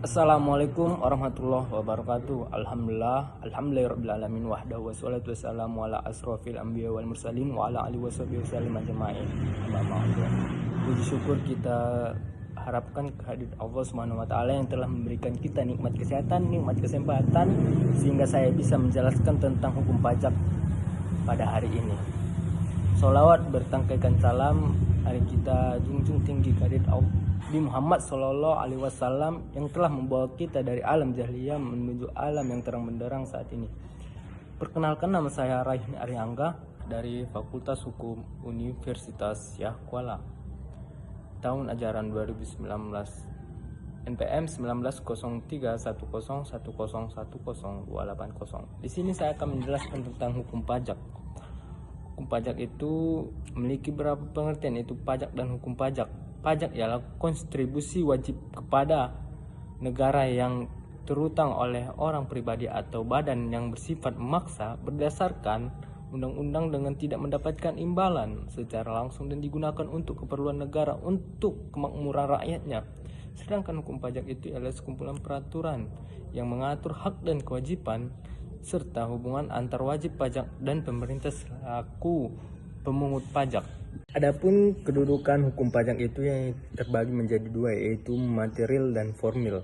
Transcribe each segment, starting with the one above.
Assalamualaikum warahmatullahi wabarakatuh. Alhamdulillahirabbil wahdahu wassalatu wassalamu ala asrofil anbiya wal mursalin wa ala alihi washabihi wasallam ajma'in. Puji syukur kita harapkan kehadirat Allah Subhanahu wa taala yang telah memberikan kita nikmat kesehatan, nikmat kesempatan sehingga saya bisa menjelaskan tentang hukum pajak pada hari ini. Sholawat bertangkaikan salam hari kita junjung tinggi kehadirat Allah di Muhammad Sallallahu Alaihi Wasallam yang telah membawa kita dari alam jahiliyah menuju alam yang terang benderang saat ini. Perkenalkan, nama saya Raihni Aryangga dari Fakultas Hukum Universitas Syah Kuala. Tahun ajaran 2019 NPM 19031010102080. Di sini saya akan menjelaskan tentang hukum pajak. Hukum pajak itu memiliki beberapa pengertian, yaitu pajak dan hukum pajak. Pajak ialah kontribusi wajib kepada negara yang terutang oleh orang pribadi atau badan yang bersifat memaksa berdasarkan undang-undang dengan tidak mendapatkan imbalan secara langsung dan digunakan untuk keperluan negara untuk kemakmuran rakyatnya. Sedangkan hukum pajak itu adalah sekumpulan peraturan yang mengatur hak dan kewajiban serta hubungan antar wajib pajak dan pemerintah selaku pemungut pajak. Adapun kedudukan hukum pajak itu yang terbagi menjadi dua, yaitu material dan formil.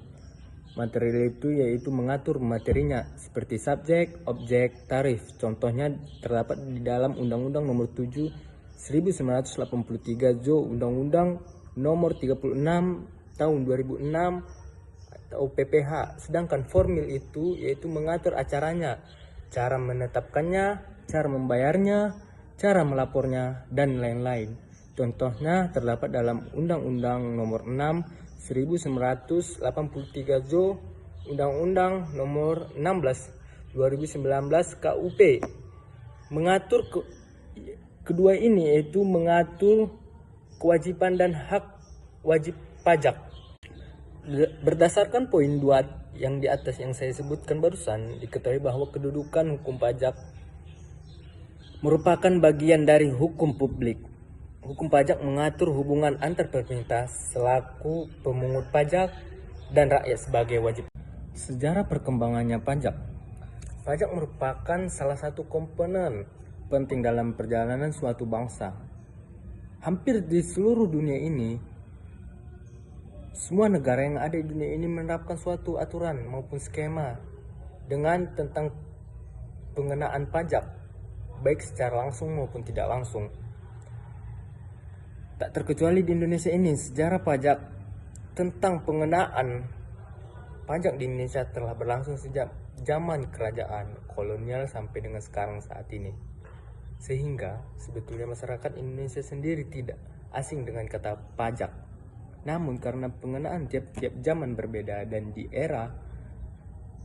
Material itu yaitu mengatur materinya seperti subjek, objek, tarif. Contohnya terdapat di dalam Undang-Undang Nomor 7 1983 Jo Undang-Undang Nomor 36 Tahun 2006 atau PPH. Sedangkan formil itu yaitu mengatur acaranya, cara menetapkannya, cara membayarnya, cara melapornya, dan lain-lain. Contohnya terdapat dalam Undang-Undang Nomor 6 1983 Jo Undang-Undang Nomor 16 2019 KUP. Mengatur kedua ini yaitu mengatur kewajiban dan hak wajib pajak. Berdasarkan poin 2 yang di atas yang saya sebutkan barusan, diketahui bahwa kedudukan hukum pajak merupakan bagian dari hukum publik. Hukum pajak mengatur hubungan antar pemerintah selaku pemungut pajak dan rakyat sebagai wajib. Sejarah perkembangannya pajak. Pajak merupakan salah satu komponen penting dalam perjalanan suatu bangsa. Hampir di seluruh dunia ini, semua negara yang ada di dunia ini menerapkan suatu aturan maupun skema dengan tentang pengenaan pajak, baik secara langsung maupun tidak langsung. Tak terkecuali di Indonesia ini, sejarah pajak tentang pengenaan pajak di Indonesia telah berlangsung sejak zaman kerajaan kolonial sampai dengan sekarang saat ini. Sehingga sebetulnya masyarakat Indonesia sendiri tidak asing dengan kata pajak. Namun karena pengenaan tiap-tiap zaman berbeda dan di era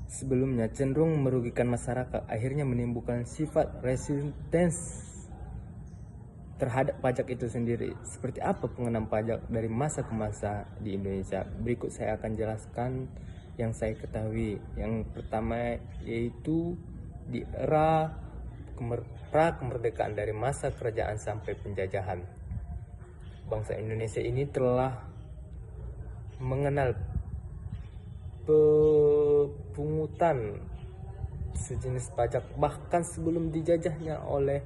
sebelumnya cenderung merugikan masyarakat, akhirnya menimbulkan sifat resistance terhadap pajak itu sendiri. Seperti apa pengenaan pajak dari masa ke masa di Indonesia? Berikut saya akan jelaskan yang saya ketahui. Yang pertama yaitu di era pra-kemerdekaan, dari masa kerajaan sampai penjajahan. Bangsa Indonesia ini telah mengenal pemungutan sejenis pajak. Bahkan sebelum dijajahnya oleh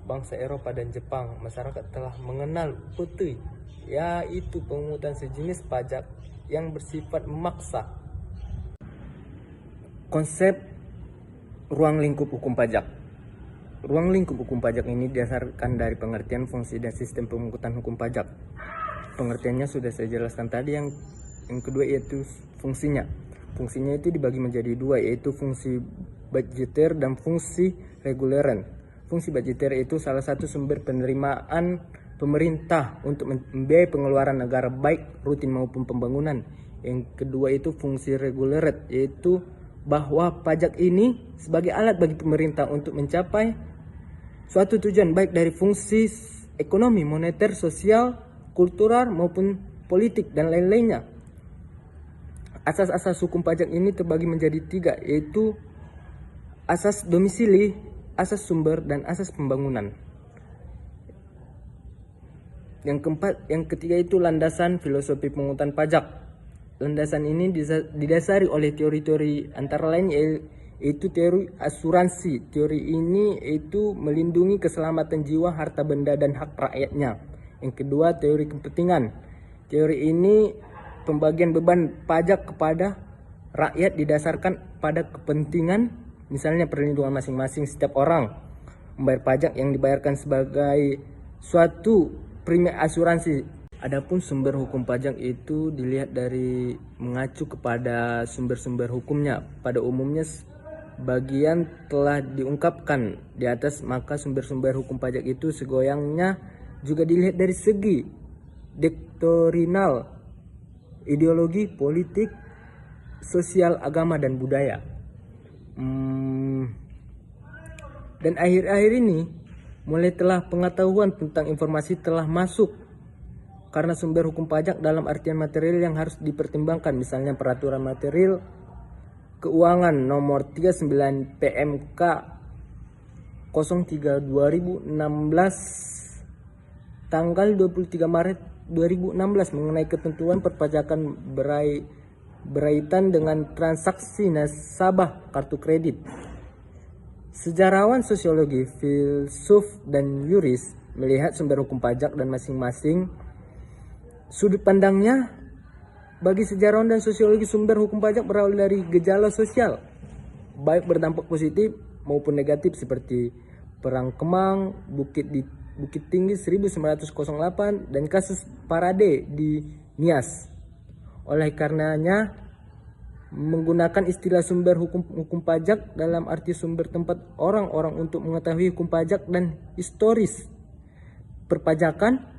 bangsa Eropa dan Jepang, masyarakat telah mengenal peti, yaitu pemungutan sejenis pajak yang bersifat memaksa. Konsep ruang lingkup hukum pajak. Ruang lingkup hukum pajak ini didasarkan dari pengertian fungsi dan sistem pemungutan hukum pajak. Pengertiannya sudah saya jelaskan tadi. Yang kedua yaitu fungsinya. Fungsinya itu dibagi menjadi dua, yaitu fungsi budgeter dan fungsi reguleran. Fungsi budgeter itu salah satu sumber penerimaan pemerintah untuk membiayai pengeluaran negara baik rutin maupun pembangunan. Yang kedua itu fungsi reguleran, yaitu bahwa pajak ini sebagai alat bagi pemerintah untuk mencapai suatu tujuan baik dari fungsi ekonomi, moneter, sosial, kultural maupun politik dan lain-lainnya. Asas-asas hukum pajak ini terbagi menjadi 3, yaitu asas domisili, asas sumber, dan asas pembangunan. Yang ketiga itu landasan filosofi pemungutan pajak. Landasan ini didasari oleh teori-teori antara lain yaitu teori asuransi. Teori ini itu melindungi keselamatan jiwa, harta benda, dan hak rakyatnya. Yang kedua, teori kepentingan. Teori ini pembagian beban pajak kepada rakyat didasarkan pada kepentingan, misalnya perlindungan masing-masing setiap orang, membayar pajak yang dibayarkan sebagai suatu premi asuransi. Adapun sumber hukum pajak itu dilihat dari mengacu kepada sumber-sumber hukumnya. Pada umumnya bagian telah diungkapkan di atas, maka sumber-sumber hukum pajak itu segoyangnya juga dilihat dari segi doktrinal, ideologi, politik, sosial, agama, dan budaya. Dan akhir-akhir ini mulai telah pengetahuan tentang informasi telah masuk, karena sumber hukum pajak dalam artian material yang harus dipertimbangkan, misalnya peraturan material keuangan nomor 39 PMK 03 2016 tanggal 23 Maret 2016 mengenai ketentuan perpajakan berkaitan dengan transaksi nasabah kartu kredit. Sejarawan sosiologi, filsuf, dan yuris melihat sumber hukum pajak dan masing-masing sudut pandangnya. Bagi sejarawan dan sosiologi, sumber hukum pajak berawal dari gejala sosial, baik berdampak positif maupun negatif, seperti Perang Kemang, Bukit Tinggi 1908, dan kasus Parade di Nias. Oleh karenanya, menggunakan istilah sumber hukum pajak dalam arti sumber tempat orang-orang untuk mengetahui hukum pajak dan historis perpajakan